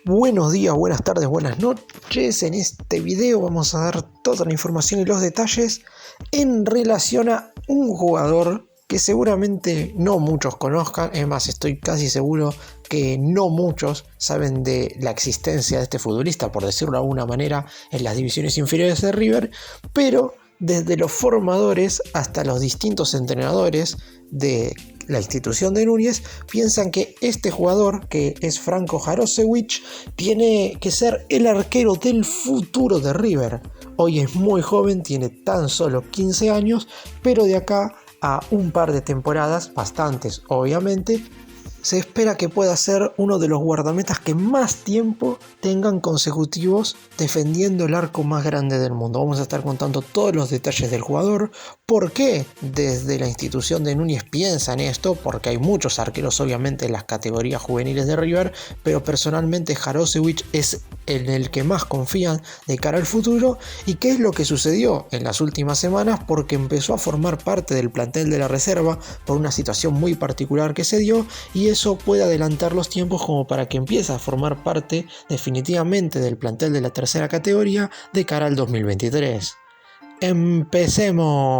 Buenos días, buenas tardes, buenas noches. En este video vamos a dar toda la información y los detalles en relación a un jugador que seguramente no muchos conozcan. Es más, estoy casi seguro que no muchos saben de la existencia de este futbolista, por decirlo de alguna manera, en las divisiones inferiores de River, pero desde los formadores hasta los distintos entrenadores de la institución de Núñez piensan que este jugador, que es Franco Jarosewicz, tiene que ser el arquero del futuro de River. Hoy es muy joven, tiene tan solo 15 años, pero de acá a un par de temporadas, bastantes obviamente, se espera que pueda ser uno de los guardametas que más tiempo tengan consecutivos defendiendo el arco más grande del mundo. Vamos a estar contando todos los detalles del jugador, por qué desde la institución de Núñez piensan esto, porque hay muchos arqueros obviamente en las categorías juveniles de River, pero personalmente Jarosewicz es en el que más confían de cara al futuro, y qué es lo que sucedió en las últimas semanas, porque empezó a formar parte del plantel de la reserva por una situación muy particular que se dio, y eso puede adelantar los tiempos como para que empiece a formar parte definitivamente del plantel de la tercera categoría de cara al 2023. ¡Empecemos!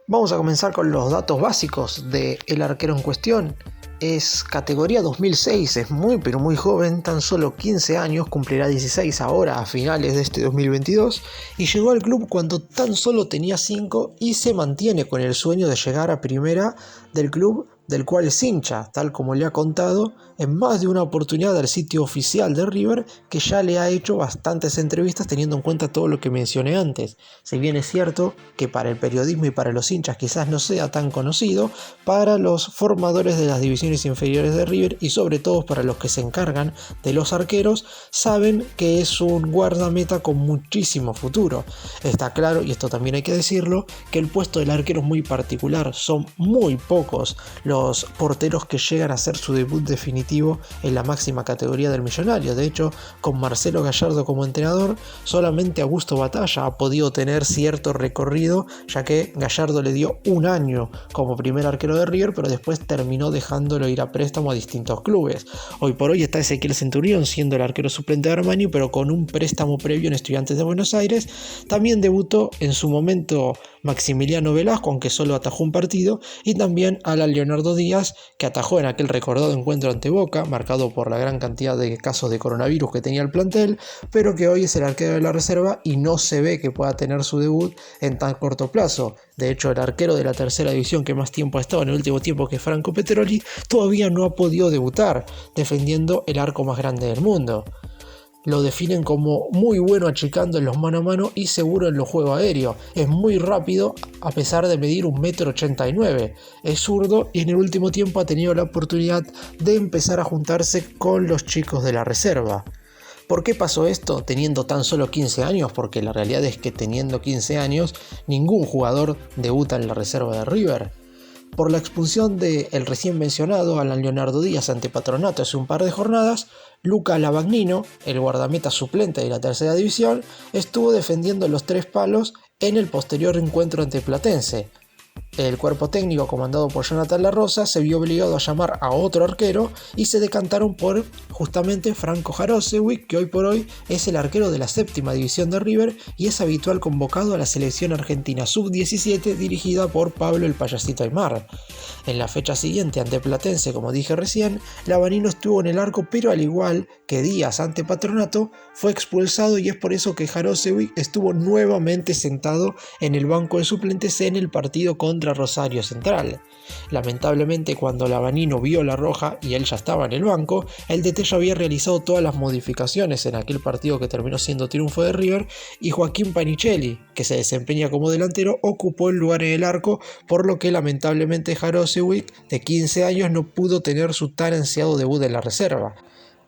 Vamos a comenzar con los datos básicos del arquero en cuestión. Es categoría 2006, es muy pero muy joven, tan solo 15 años, cumplirá 16 ahora a finales de este 2022, y llegó al club cuando tan solo tenía 5 y se mantiene con el sueño de llegar a primera del club del cual es hincha, tal como le ha contado en más de una oportunidad al sitio oficial de River, que ya le ha hecho bastantes entrevistas teniendo en cuenta todo lo que mencioné antes. Si bien es cierto que para el periodismo y para los hinchas quizás no sea tan conocido, para los formadores de las divisiones inferiores de River y sobre todo para los que se encargan de los arqueros, saben que es un guardameta con muchísimo futuro. Está claro, y esto también hay que decirlo, que el puesto del arquero es muy particular, son muy pocos los porteros que llegan a hacer su debut definitivo en la máxima categoría del Millonario. De hecho, con Marcelo Gallardo como entrenador, solamente Augusto Batalla ha podido tener cierto recorrido, ya que Gallardo le dio un año como primer arquero de River, pero después terminó dejándolo ir a préstamo a distintos clubes. Hoy por hoy está Ezequiel Centurión siendo el arquero suplente de Armani, pero con un préstamo previo en Estudiantes de Buenos Aires. También debutó en su momento Maximiliano Velasco, aunque solo atajó un partido, y también Alan Leonardo Díaz, que atajó en aquel recordado encuentro ante Boca, marcado por la gran cantidad de casos de coronavirus que tenía el plantel, pero que hoy es el arquero de la reserva y no se ve que pueda tener su debut en tan corto plazo. De hecho, el arquero de la tercera división que más tiempo ha estado en el último tiempo, que es Franco Petroli, todavía no ha podido debutar defendiendo el arco más grande del mundo. Lo definen como muy bueno achicando en los mano a mano y seguro en los juegos aéreos. Es muy rápido a pesar de medir 1,89 m. Es zurdo y en el último tiempo ha tenido la oportunidad de empezar a juntarse con los chicos de la reserva. ¿Por qué pasó esto teniendo tan solo 15 años? Porque la realidad es que teniendo 15 años ningún jugador debuta en la reserva de River. Por la expulsión del recién mencionado Alan Leonardo Díaz ante Patronato hace un par de jornadas, Luca Lavagnino, el guardameta suplente de la tercera división, estuvo defendiendo los 3 palos en el posterior encuentro ante Platense. El cuerpo técnico comandado por Jonathan La Rosa se vio obligado a llamar a otro arquero y se decantaron por justamente Franco Jarosewicz, que hoy por hoy es el arquero de la séptima división de River y es habitual convocado a la selección argentina sub-17 dirigida por Pablo el Payasito Aimar. En la fecha siguiente ante Platense, como dije recién, Lavanino estuvo en el arco, pero al igual que Díaz ante Patronato, fue expulsado y es por eso que Jarosewicz estuvo nuevamente sentado en el banco de suplentes en el partido contra Rosario Central. Lamentablemente, cuando Lavanino vio la roja y él ya estaba en el banco, el DT ya había realizado todas las modificaciones en aquel partido que terminó siendo triunfo de River, y Joaquín Panichelli, que se desempeña como delantero, ocupó el lugar en el arco, por lo que lamentablemente Jarosewicz, de 15 años, no pudo tener su tan ansiado debut en la reserva.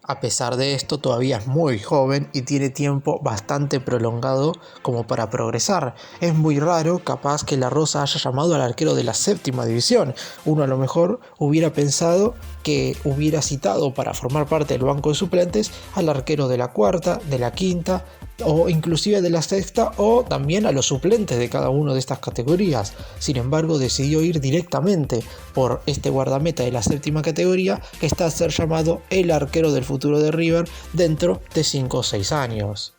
A pesar de esto, todavía es muy joven y tiene tiempo bastante prolongado como para progresar. Es muy raro, capaz, que La Rosa haya llamado al arquero de la séptima división. Uno a lo mejor hubiera pensado que hubiera citado para formar parte del banco de suplentes al arquero de la cuarta, de la quinta o inclusive de la sexta, o también a los suplentes de cada una de estas categorías. Sin embargo, decidió ir directamente por este guardameta de la séptima categoría, que está a ser llamado el arquero del futuro de River dentro de 5 o 6 años.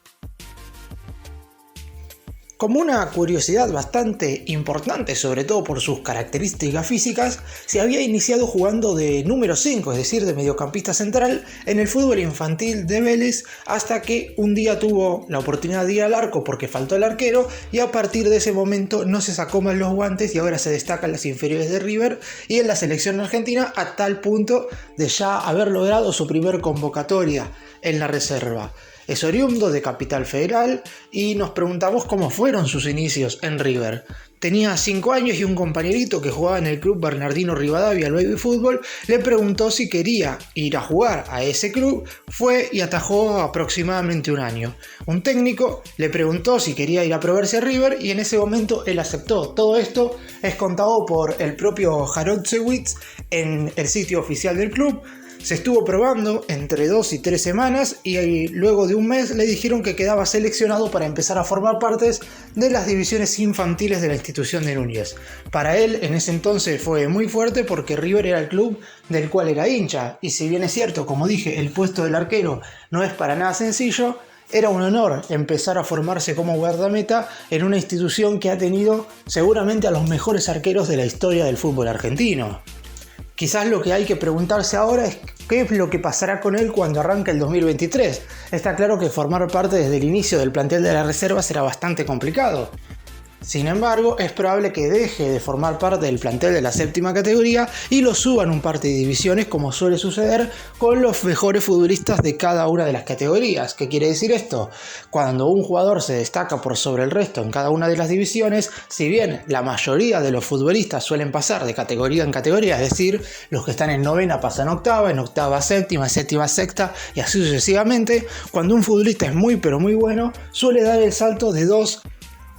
Como una curiosidad bastante importante, sobre todo por sus características físicas, se había iniciado jugando de número 5, es decir, de mediocampista central, en el fútbol infantil de Vélez, hasta que un día tuvo la oportunidad de ir al arco porque faltó el arquero, y a partir de ese momento no se sacó más los guantes y ahora se destaca en las inferiores de River y en la selección argentina, a tal punto de ya haber logrado su primer convocatoria en la reserva. Es oriundo de Capital Federal y nos preguntamos cómo fueron sus inicios en River. Tenía 5 años y un compañerito que jugaba en el club Bernardino Rivadavia, el baby fútbol, le preguntó si quería ir a jugar a ese club. Fue y atajó aproximadamente un año. Un técnico le preguntó si quería ir a probarse a River y en ese momento él aceptó. Todo esto es contado por el propio Jaroszewicz en el sitio oficial del club. Se estuvo probando entre 2 y 3 semanas y luego de un mes le dijeron que quedaba seleccionado para empezar a formar parte de las divisiones infantiles de la institución de Núñez. Para él en ese entonces fue muy fuerte porque River era el club del cual era hincha, y si bien es cierto, como dije, el puesto del arquero no es para nada sencillo, era un honor empezar a formarse como guardameta en una institución que ha tenido seguramente a los mejores arqueros de la historia del fútbol argentino. Quizás lo que hay que preguntarse ahora es qué es lo que pasará con él cuando arranque el 2023. Está claro que formar parte desde el inicio del plantel de la reserva será bastante complicado. Sin embargo, es probable que deje de formar parte del plantel de la séptima categoría y lo suban un par de divisiones, como suele suceder con los mejores futbolistas de cada una de las categorías. ¿Qué quiere decir esto? Cuando un jugador se destaca por sobre el resto en cada una de las divisiones, si bien la mayoría de los futbolistas suelen pasar de categoría en categoría, es decir, los que están en novena pasan a octava, en octava a séptima, séptima a sexta y así sucesivamente, cuando un futbolista es muy pero muy bueno, suele dar el salto de 2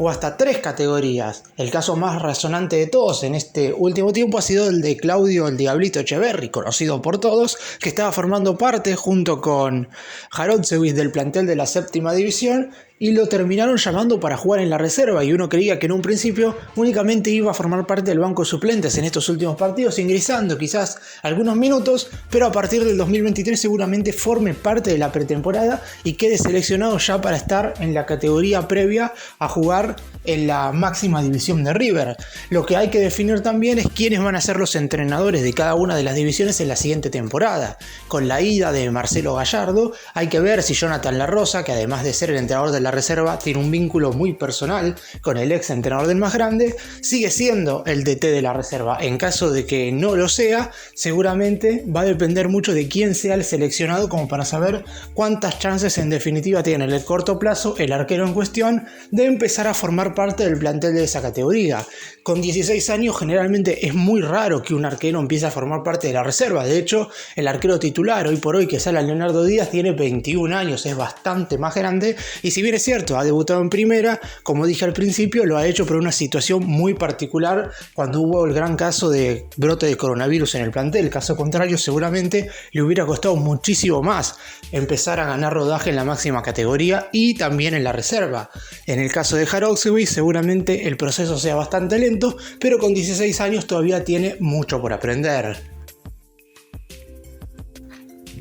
o hasta 3 categorías. El caso más resonante de todos en este último tiempo ha sido el de Claudio el Diablito Echeverri, conocido por todos, que estaba formando parte junto con Jaroszewicz del plantel de la séptima división y lo terminaron llamando para jugar en la reserva, y uno creía que en un principio únicamente iba a formar parte del banco de suplentes en estos últimos partidos, ingresando quizás algunos minutos, pero a partir del 2023 seguramente forme parte de la pretemporada y quede seleccionado ya para estar en la categoría previa a jugar en la máxima división de River. Lo que hay que definir también es quiénes van a ser los entrenadores de cada una de las divisiones en la siguiente temporada. Con la ida de Marcelo Gallardo, hay que ver si Jonathan La Rosa, que además de ser el entrenador de la reserva, tiene un vínculo muy personal con el ex entrenador del más grande, sigue siendo el DT de la reserva. En caso de que no lo sea, seguramente va a depender mucho de quién sea el seleccionado, como para saber cuántas chances en definitiva tiene en el corto plazo el arquero en cuestión de empezar a formar parte del plantel de esa categoría. Con 16 años generalmente es muy raro que un arquero empiece a formar parte de la reserva. De hecho, el arquero titular hoy por hoy que sale a Leonardo Díaz tiene 21 años, es bastante más grande, y si bien es cierto, ha debutado en primera, como dije al principio, lo ha hecho por una situación muy particular cuando hubo el gran caso de brote de coronavirus en el plantel. Caso contrario, seguramente le hubiera costado muchísimo más empezar a ganar rodaje en la máxima categoría y también en la reserva. En el caso de Jaroszewicz, seguramente el proceso sea bastante lento, pero con 16 años todavía tiene mucho por aprender.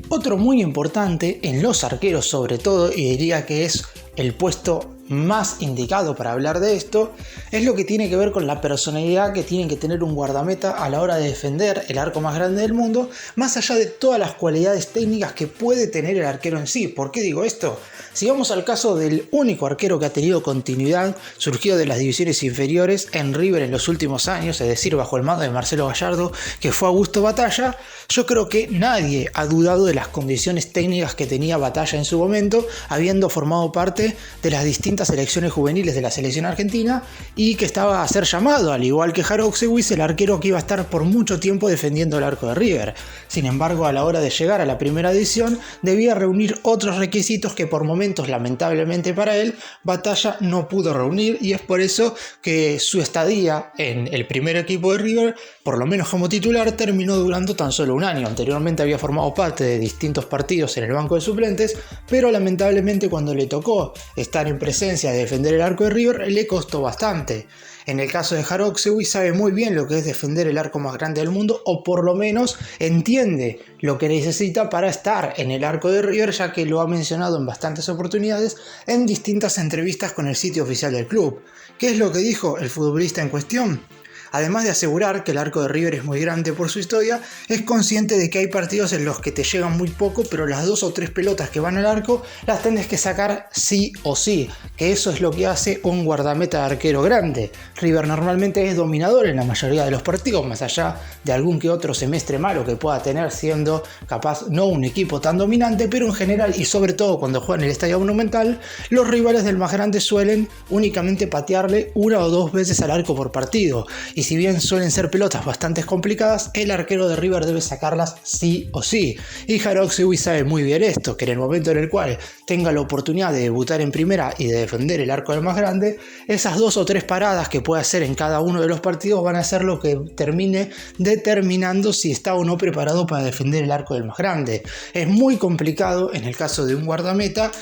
Otro muy importante en los arqueros sobre todo, y diría que es el puesto más indicado para hablar de esto, es lo que tiene que ver con la personalidad que tiene que tener un guardameta a la hora de defender el arco más grande del mundo, más allá de todas las cualidades técnicas que puede tener el arquero en sí. ¿Por qué digo esto? Si vamos al caso del único arquero que ha tenido continuidad surgido de las divisiones inferiores en River en los últimos años, es decir, bajo el mando de Marcelo Gallardo, que fue Augusto Batalla, yo creo que nadie ha dudado de las condiciones técnicas que tenía Batalla en su momento, habiendo formado parte de las distintas distintas selecciones juveniles de la selección argentina y que estaba a ser llamado, al igual que Jaroksewicz, el arquero que iba a estar por mucho tiempo defendiendo el arco de River. Sin embargo, a la hora de llegar a la primera división debía reunir otros requisitos que por momentos, lamentablemente para él, Batalla no pudo reunir, y es por eso que su estadía en el primer equipo de River, por lo menos como titular, terminó durando tan solo un año. Anteriormente había formado parte de distintos partidos en el banco de suplentes, pero lamentablemente cuando le tocó estar en presencia de defender el arco de River le costó bastante. En el caso de Jaroksewicz sabe muy bien lo que es defender el arco más grande del mundo, o por lo menos entiende lo que necesita para estar en el arco de River, ya que lo ha mencionado en bastantes oportunidades en distintas entrevistas con el sitio oficial del club. ¿Qué es lo que dijo el futbolista en cuestión? Además de asegurar que el arco de River es muy grande por su historia, es consciente de que hay partidos en los que te llegan muy poco, pero las 2 o 3 pelotas que van al arco las tenés que sacar sí o sí, que eso es lo que hace un guardameta de arquero grande. River normalmente es dominador en la mayoría de los partidos, más allá de algún que otro semestre malo que pueda tener, siendo capaz no un equipo tan dominante, pero en general y sobre todo cuando juegan en el Estadio Monumental, los rivales del más grande suelen únicamente patearle 1 o 2 veces al arco por partido. Y si bien suelen ser pelotas bastante complicadas, el arquero de River debe sacarlas sí o sí. Y Jaroksewicz sabe muy bien esto, que en el momento en el cual tenga la oportunidad de debutar en primera y de defender el arco del más grande, esas 2 o 3 paradas que puede hacer en cada uno de los partidos van a ser lo que termine determinando si está o no preparado para defender el arco del más grande. Es muy complicado en el caso de un guardameta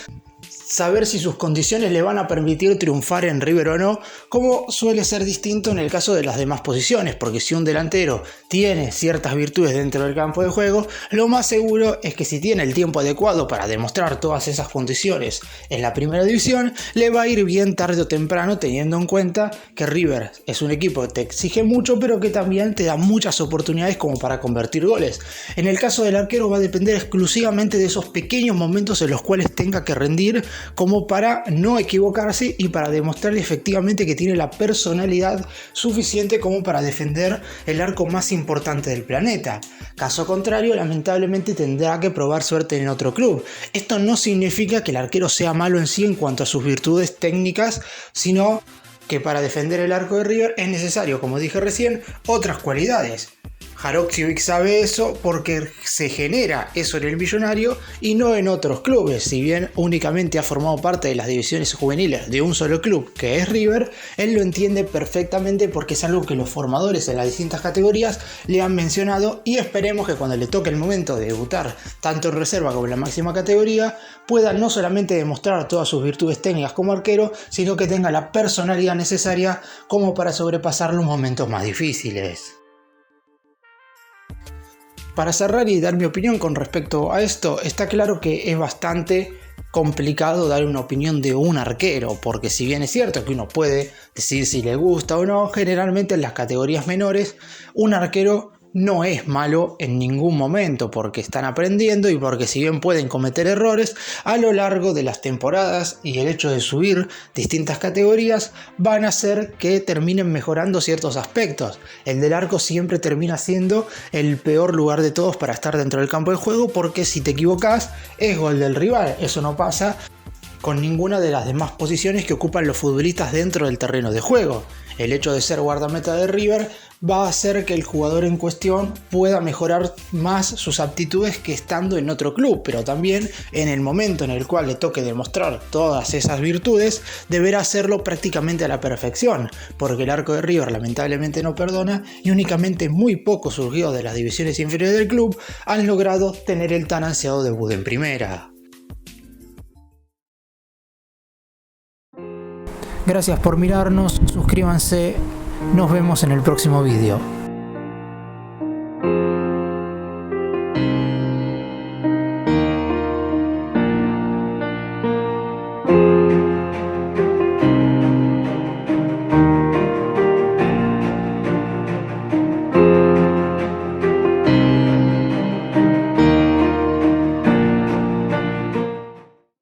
saber si sus condiciones le van a permitir triunfar en River o no, como suele ser distinto en el caso de las demás posiciones, porque si un delantero tiene ciertas virtudes dentro del campo de juego, lo más seguro es que si tiene el tiempo adecuado para demostrar todas esas condiciones en la primera división, le va a ir bien tarde o temprano, teniendo en cuenta que River es un equipo que te exige mucho, pero que también te da muchas oportunidades como para convertir goles. En el caso del arquero va a depender exclusivamente de esos pequeños momentos en los cuales tenga que rendir, como para no equivocarse y para demostrar efectivamente que tiene la personalidad suficiente como para defender el arco más importante del planeta. Caso contrario, lamentablemente tendrá que probar suerte en otro club. Esto no significa que el arquero sea malo en sí en cuanto a sus virtudes técnicas, sino que para defender el arco de River es necesario, como dije recién, otras cualidades. Jaroksewicz sabe eso porque se genera eso en el Millonario y no en otros clubes. Si bien únicamente ha formado parte de las divisiones juveniles de un solo club, que es River, él lo entiende perfectamente porque es algo que los formadores en las distintas categorías le han mencionado, y esperemos que cuando le toque el momento de debutar tanto en reserva como en la máxima categoría pueda no solamente demostrar todas sus virtudes técnicas como arquero, sino que tenga la personalidad necesaria como para sobrepasar los momentos más difíciles. Para cerrar y dar mi opinión con respecto a esto, está claro que es bastante complicado dar una opinión de un arquero, porque si bien es cierto que uno puede decir si le gusta o no, generalmente en las categorías menores un arquero no es malo en ningún momento, porque están aprendiendo y porque si bien pueden cometer errores, a lo largo de las temporadas y el hecho de subir distintas categorías van a hacer que terminen mejorando ciertos aspectos. El del arco siempre termina siendo el peor lugar de todos para estar dentro del campo de juego, porque si te equivocas es gol del rival. Eso no pasa con ninguna de las demás posiciones que ocupan los futbolistas dentro del terreno de juego. El hecho de ser guardameta de River va a hacer que el jugador en cuestión pueda mejorar más sus aptitudes que estando en otro club, pero también en el momento en el cual le toque demostrar todas esas virtudes, deberá hacerlo prácticamente a la perfección, porque el arco de River lamentablemente no perdona y únicamente muy pocos surgidos de las divisiones inferiores del club han logrado tener el tan ansiado debut en primera. Gracias por mirarnos, suscríbanse, nos vemos en el próximo vídeo.